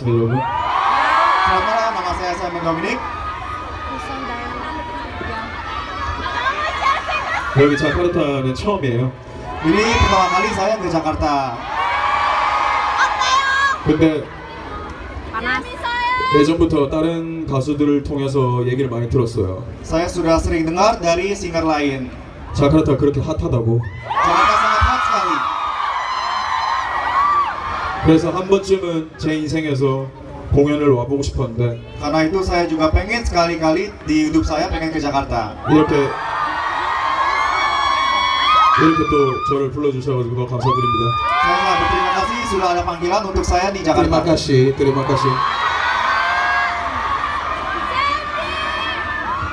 반갑습니다 여러분. Selamat malam, nama saya Simon Dominic. 여기 자카르타는 처음이에요. Ini pertama kali saya ke Jakarta. 근데 예전부터 다른 가수들을 통해서 얘기를 많이 들었어요. Saya sudah sering dengar dari singer lain. 자카르타 그렇게 핫하다고. Jakarta sangat hot sekali. 그래서 한 번쯤은 제 인생에서 공연을 와보고 싶었는데 Karena itu saya juga pengen sekali-kali di hidup saya pengen ke Jakarta. 이렇게 또 저를 불러주셔가지고 감사드립니다. Saya sangat berterima kasih sudah ada panggilan untuk saya di Jakarta. terima kasih.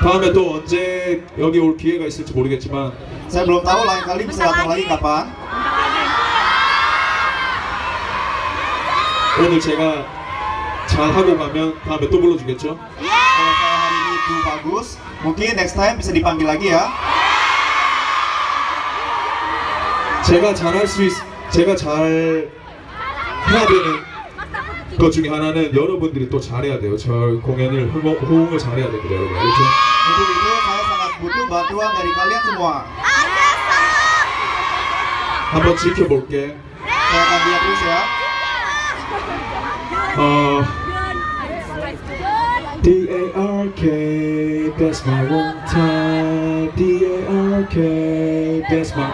다음에 또 언제 여기 올 기회가 있을지 모르겠지만 Saya belum tahu lain kali bisa datang lagi kapan. 오늘 제가 잘 하고 가면 다음에 또 불러주겠죠? Kalau saya hari ini itu bagus, mungkin next time bisa dipanggil lagi ya. 제가 잘 해야 되는 것 중에 하나는 여러분들이 또 잘해야 돼요. 저 공연을 호응을 잘해야 됩니다, 여러분. 알겠죠? Untuk itu saya sangat butuh bantuan dari kalian semua. 한번 지켜볼게. Saya akan lihat terus ya. D-A-R-K, that's my one time. D-A-R-K, that's my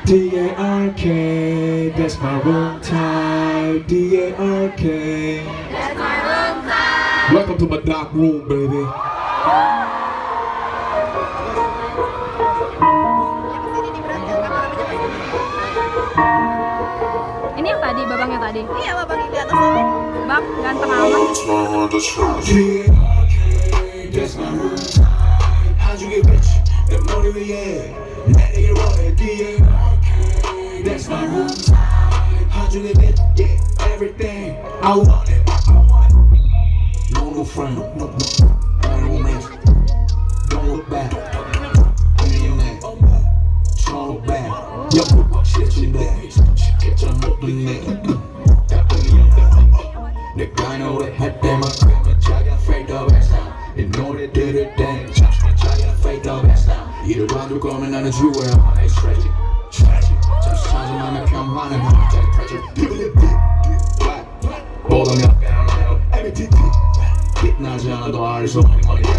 D-A-R-K, that's my room time. D-A-R-K, that's my room time. Welcome to my dark room, baby. Ini yang tadi, babang yang tadi. Iya, babang yang di atas tadi. Bang, ganteng amat. D-A-R-K, that's my room time. How'd you get rich? 내 머리 위에 내 얘기를 원해. D-A-R-K, that's my room time. How'd you get rich? Yeah, everything I want it. No friend, no romance. Don't look back. Millionaire, don't look back. Yo, shit인데 개점 못 듣네. 내가 노래할 때만 그러면 자기가 fade the best now. 이 노래 들을 땐 잠시만 자기가 fade the best now. 이를 봐줄 거면 나는 주어야 하나의 strategy. 잠시 찾아나면 평화는 갑자기 pressure. 보던 옆에 MTT 빛나지 않아도 알 수 없는 머리에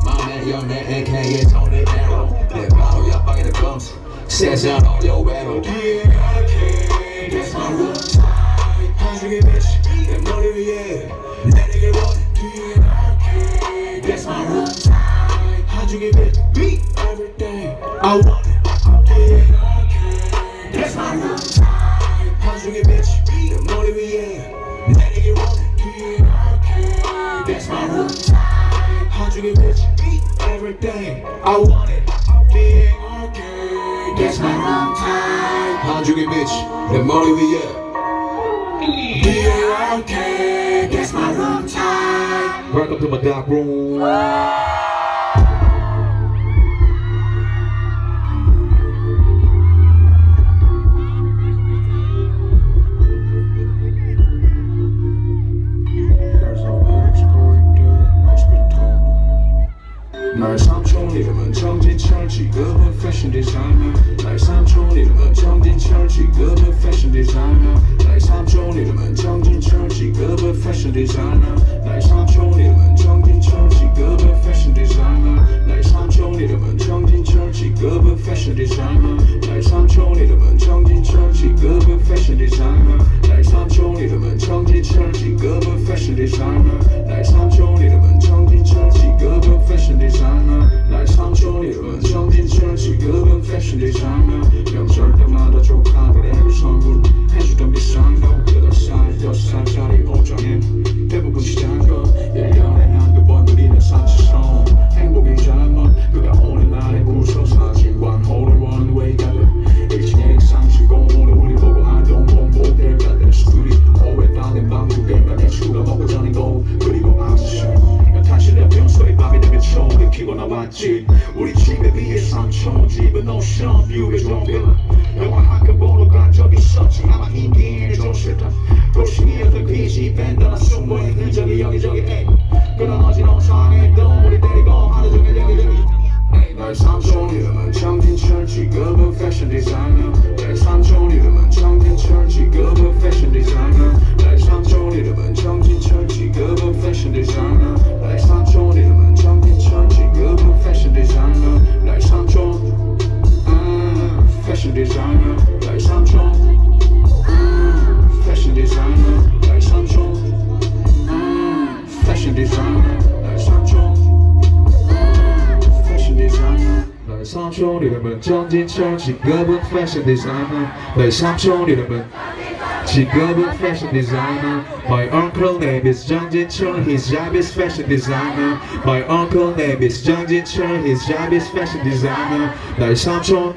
맘에 연애 AKA Tony Arrow. 내 바로 옆방에 the gums 세상 어려워로 D-A-R-K, that's my room time. 한줄기 bitch 내 머리 위에 내리길 원해. D-A-R-K, that's my room time. 한줄기 bitch be everything I want it. D-A-R-K, that's my room time. 한줄기 bitch 내 머리 위에 내리길 원해. D-A-R-K, that's my room time. 한줄기 bitch be everything I want it. D-A-R-K, that's my room time. 한줄기 bitch 내 머리 위에 D-A-R-K, that's my room time. Welcome to my dark room. 나의 삼촌 이름은 정진철 직업은 패션 디자이너. 나의 삼촌 이름은 정진철 직업은 패션 디자이너. 나의 삼촌 이름은 정진철 직업은 패션 디자이너. 나의 삼촌 이름은 정진철 직업은 패션 디자이너. 나의 삼촌 이름은 정진철 직업은 패션 디자이너. 나의 삼촌 이름은 정진철 직업은 패션 디자이너. 나의 삼촌 이름은 정진철 직업은 패션 디자이너. 나의 삼촌 이름은 정진철 직업은 패션 디자이너. 나의 삼촌 이름은 정진철 직업은 패션 디자이너. 명절 때마다 조카들에게 선물 해주던 비싼 거 8살, 6살짜리 옷장엔 대부분 시장가 1년에 한두 번 드리는 산치송 행복이잖아. 그가 오는 날에 부서 사진관 홀인원 웨이가든 1층에 상시고 오늘 우리 보고 아동봉 모델 가든 스튜디오에 따낸 방구개가 대추가 먹고 자는 거 그리고 아저씨 다시 내 평소에 밤이 되면 처음 느끼고 나왔지. 우리 집에 비해 삼촌 집은 오션 뷰의 좀비 영화 한 편 보러 간 적 있었지. 아마 인디애나 존스다 도시에 빛이 밴드나 숨어의 흔적이 여기저기 끊어진 엉상에도 우리 데리고 하루 종일 여기저기 날 삼촌 이름은 장진철 직업은 패션 디자이너 날 삼촌 이름은 장진철 직업은 패션 디자이너 날 삼촌 이름은 장진철 직업은 패션 디자이너 날 삼촌 이름은 장진철 직업은 패션 디자이너 날 삼촌 패션 디자이너 날 삼촌 패션 디자이너 날 삼촌 패션 디자이너 날 삼촌 패션 디자이너 날 삼촌 이름은 정진철 직업은 패션 디자이너 날 삼촌 이름은 직업은 패션 디자이너 My uncle name is 정진철 His job is fashion designer My uncle name is 정진철 His job is fashion designer 날 삼촌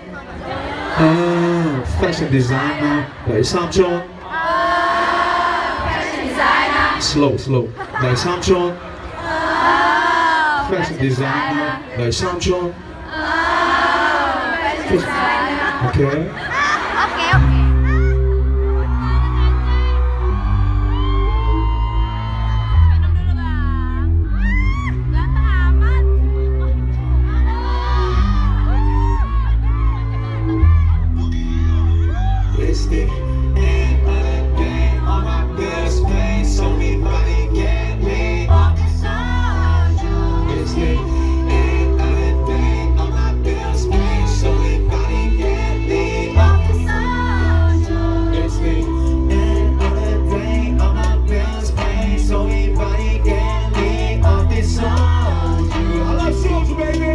fashion designer 날 삼촌 slow 날 삼촌 fashion designer 날 삼촌 오케이 It's the end of the day on my best day so everybody get me off the side. It's the end of the day on my best day so everybody get me off the side. It's the end of the day on my best day so everybody get me off the side. I love soju, baby.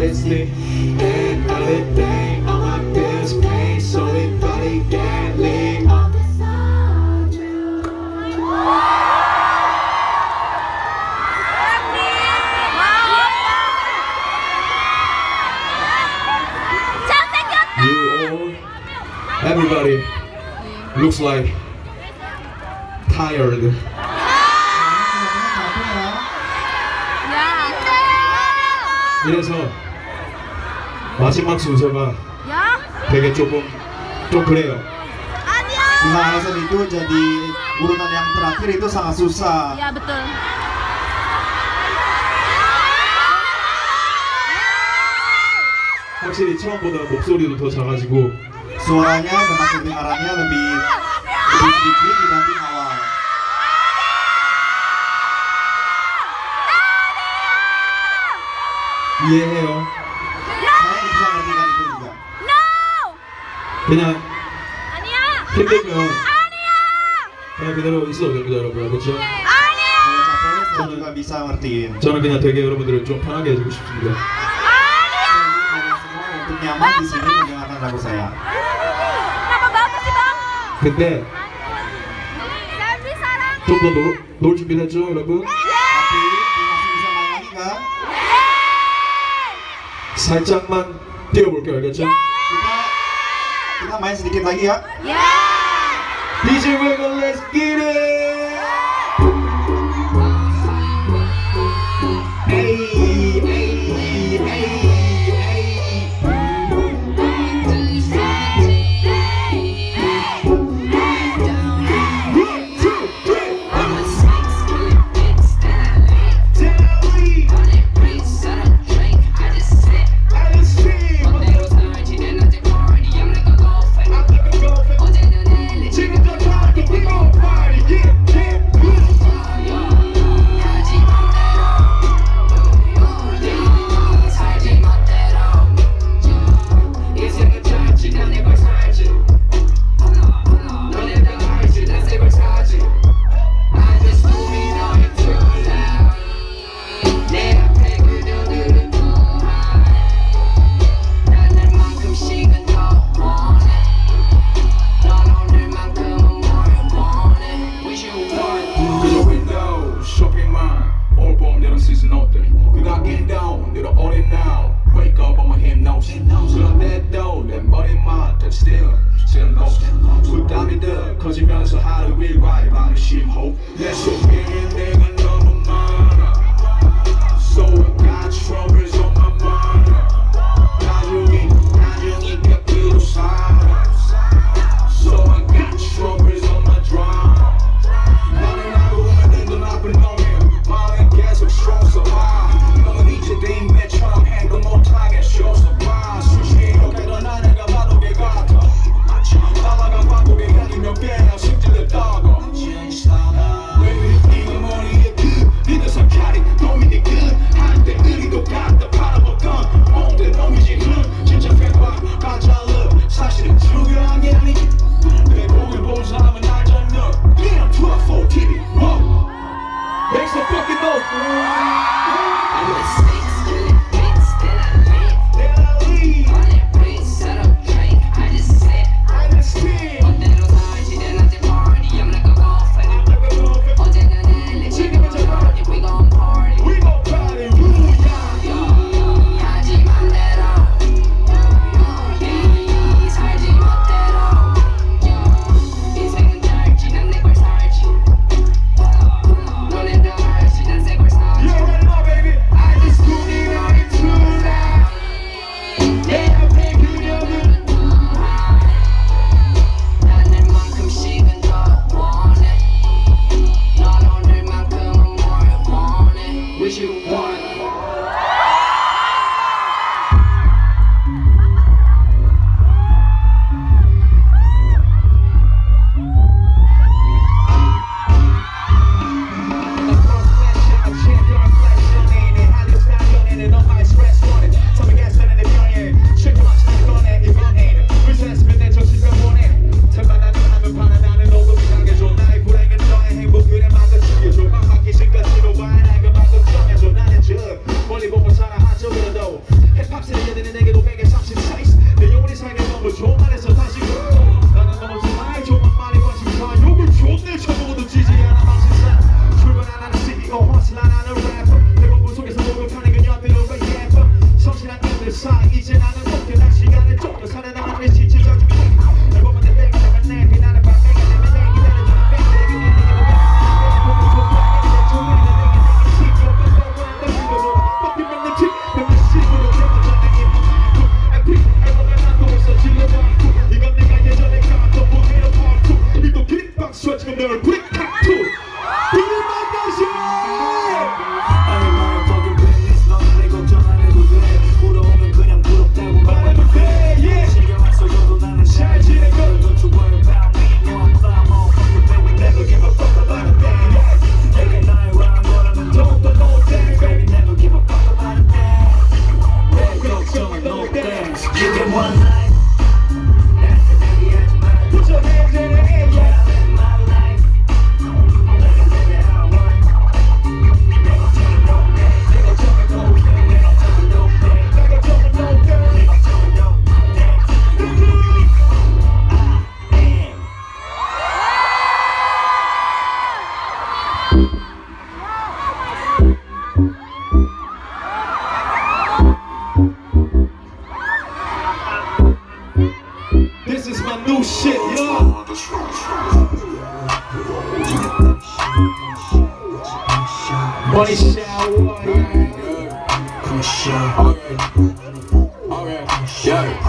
It's the end of the day on my best pay so everybody get me off the side. You all, everybody looks like tired. 이래서 마지막 순서가 되게 좀 그래요. Nah, alasan itu jadi urutan yang terakhir itu sangat susah. Ya betul. 확실히 처음보다 목소리도 더 작아지고 Suaranya memang kedengarannya lebih sedikit dibanding awal. 이해해요. Saya bisa ngertikan itu juga. 그냥 아니야. 힘들면 그냥 그대로 있어도 됩니다, 여러분. 그렇죠? Kalau capek, saya juga bisa ngertiin. 저는 그냥 되게 여러분들을 좀 편하게 해주고 싶습니다. Kalian semua untuk nyaman di sini mendengarkan lagu saya. Kenapa bagus sih bang? 근데 Selfie sarang. 좀 더 놀 준비됐죠, 여러분? Tapi masih bisa main lagi kan? 살짝만 뛰어볼게요, 알겠죠? Kita Kita main sedikit lagi ya. DJ Wiggle, let's get it. Hey, hey, hey, hey. 거지면서 하루 일과의 방심호 내 속에는 내가 너무 많아 So I got troubles on my mind 나중이 곁으로 살아 So I got troubles on my drive 나는 알고 보면 눈도 나쁜 놈이야 마음은 계속 strong survive 너는 이제 내 인맥처럼 행동 못하게 show surprise 수시에 이렇게도 나는 가봐도 개 같아 따라가 광고에 향이 몇 개나 승질을 따고 네가 머리에 니들 삼카리 놈이니 할때 의리도 같다 팔아먹던 몽대 놈이지 진짜 팩박 가짜 love 사실은 중요한 게 아니지 내 목을 본 사람은 알잖아 Damn 2-4 TV Make some fucking noise I'm a snake, still it fits, still I live Then I leave On that place, set up drink, I just sit 어때로 살지 내 낮에 party I'm like a golfer 어제는 LA 지금은 저 party We gon' party 하지 맘대로 살지 멋대로 인생은 짧지 난 내 걸 살지 너네도 알지 난 새 걸 살지 You already know baby I just do it on it tonight 내 앞에 그녀들은 조금씩은 더 원해 넌 오늘만큼은 뭘 원해 Wish you want 이제 나는 못해 난 시간을 쫓겨 살아남은 내 지체적인 날 보면 내 땡이 내가 내비 나는 밤새가 되면 내 기다려주는 뺑뺑이 내게 보고 좋아하게 내 조명이 내게 튀겨 뺑뺑 뺑뺑 뻑기면 내 튀 뱀의 식으로 제거전에 에픽 앨범에 난또 있어 질러봐 이건 내가 예전에 갔던 무대로 part 2 이또 기립박수와 지금 내 얼굴이 타투 우리 만나시 Money shower, come shower. Okay, yeah,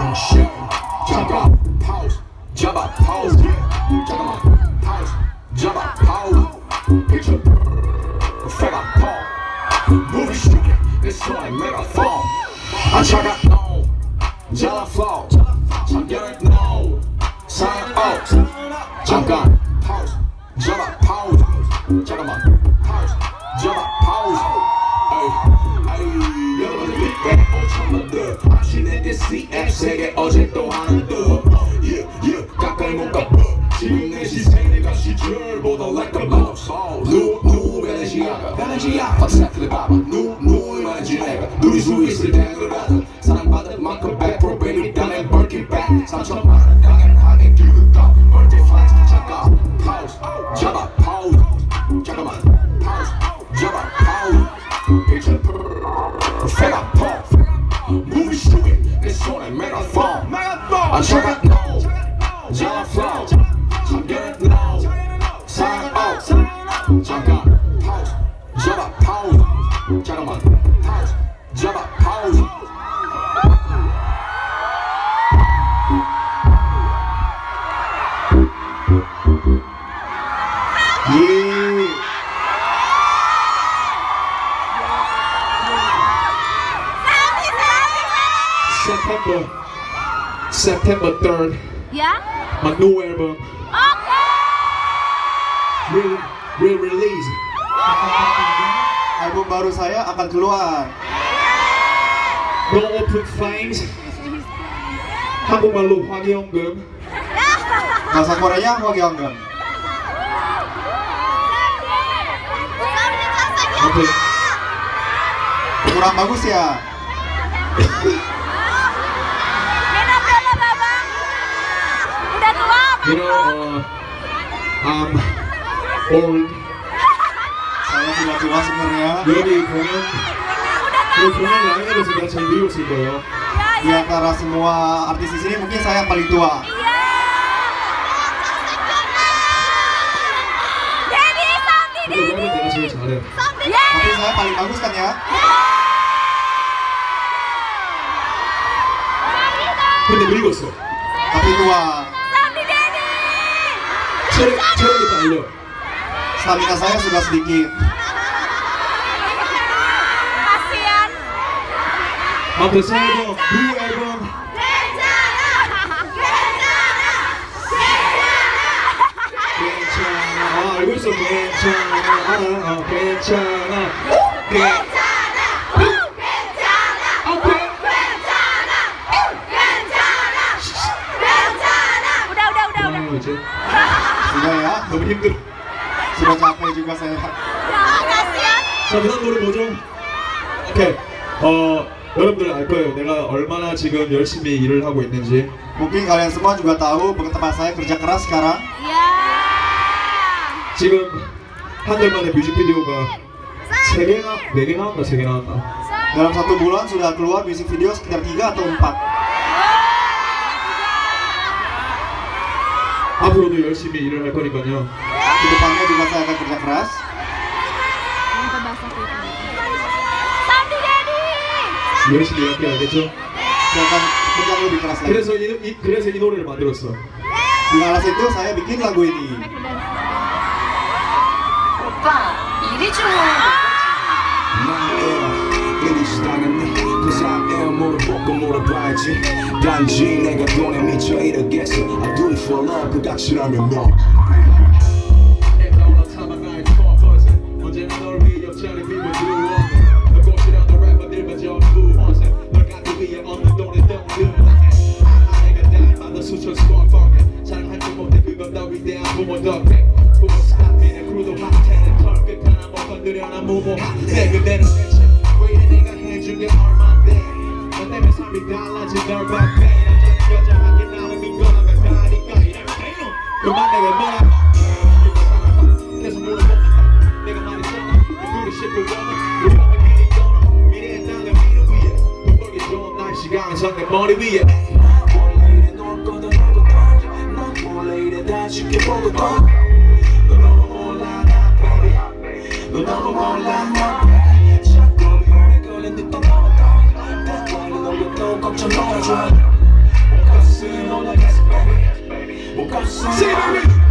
잠깐 pause, 잡아 pause, 잠깐만 pause, 잡아 pause. Picture perfect pause, movie shooting, 내 손에 메가phone. 안 차가워, 잘라 flow, 참견을 no, sign out. 잠깐 pause, 잡아 pause, 잠깐만 pause, 잡아 pause. 여러분들 빅뱅 5천만들 당신의 DCM 세계 어제 또 하나 더 가까이 못 가 지금 내 시선의 각 시절보다 like a mouse 누구 베네시아가 파트너들 봐봐 누구만 지내가 누릴 수 있을 때 그러다 사랑받을 만큼 100% 있다면 벌kin back 3천만 원 당연하게 들고 가 멀티플렉스 잠깐 pause 잡아 pause 잠깐만 pause 잡아 pause picture perfect pause movie shooting 내 손에 메가phone 안 차가 no 잘라 flow 참견을 no sign out 잠깐 pause 잡아 pause 잠깐만 pause 잡아 pause September 3rd, Ya? my new album Oke. will release. Album baru saya akan keluar. No open flames. 한국말로 화기연금. Bahasa Koreanya Hwagyonggeum. 오케이. Kurang bagus ya. Minum dulu, Babang. Udah tua. You know, I'm old. Saya sudah tua sebenarnya. 여기 공연 라인으로 제가 제일 늙었을 거예요. Di antara semua artis di sini mungkin saya yang paling tua. Dedi, Samdi, 근데 랩은 내가 제일 잘해. Tapi saya paling bagus kan ya? 근데 늙었어. Tapi tua. Samdi, Dedi. 체력이 딸려. Stamina saya sudah sedikit. Kasian. 아무튼 새 앨범, new 앨범 괜찮아. 알고 있어. 괜찮아. 괜찮아. Udah. 이제 Sudah ya. 너무 힘들어. Sudah capek juga saya. Kasian. 자, 그다음 노래 뭐죠? 오케이. 여러분들 알 거예요. 내가 얼마나 지금 열심히 일을 하고 있는지. Mungkin kalian semua juga tahu betapa saya kerja keras sekarang. Ya. 지금 한 달 만에 뮤직비디오가 3개 나왔나? 3개 나왔나? Dalam 1 bulan sudah keluar music video sekitar 3 atau 4. 앞으로도 열심히 일을 할 거니까요. Kedepannya juga saya akan kerja keras. Samdi, Dedi. 열심히 일할게 알겠죠? Saya akan kerja lebih keras lagi. 그래서 이 노래를 만들었어. Di alas itu saya bikin lagu ini. 오빠 일이 좀 Cause I am 물어보고 물어봐야지 단지 내가 돈에 미쳐 이러겠어 I do it for love 그 닥치라면 너 내가 올라타봐 나의 퍼포즈 언제나 널 위해 옆자리 비워 들어오네 너 꽃이라도 래퍼들만 전부 원세 널 가기 위해 없는 돈에 덩드 내가 닮아도 수천 수억 번개 사랑할 줄 못해 그건 더 위대한 부모 덕택 부모 스탑이네 크루도 핫해 털 끝하나 못 건드려 난 무모 내 그대로 대체 왜 이래 내가 해준 게 얼만데 너 때문에 삶이 달라진 널 바래 남자는 여자하게 나를 믿거나 가니까 이래면 돼요 그만 내가 뭐라 계속 물어보니까 내가 말했잖아 우리 싶을 거는 우리 몸에 미리 떠나 미래의 땅을 미루 위에 돈 벌기 좋은 날씨가 내 머리 위에 원래 이래 놀 거든 넌 원래 이래 다 날 지켜보고 또 너 너무 몰라 나 baby 너 너무 몰라 나 baby 자꾸 혈에 걸린 듯 떠나왔던 백발이 넘겨도 걱정 말아줘 몸값은 올라갔어 baby 몸값은 Say baby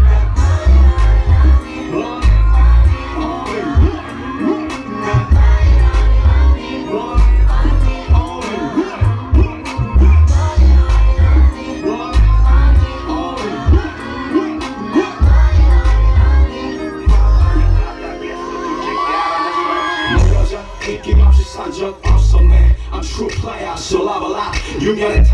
느낌 없이 산 적 없었네 I'm true player so love a lot 유명한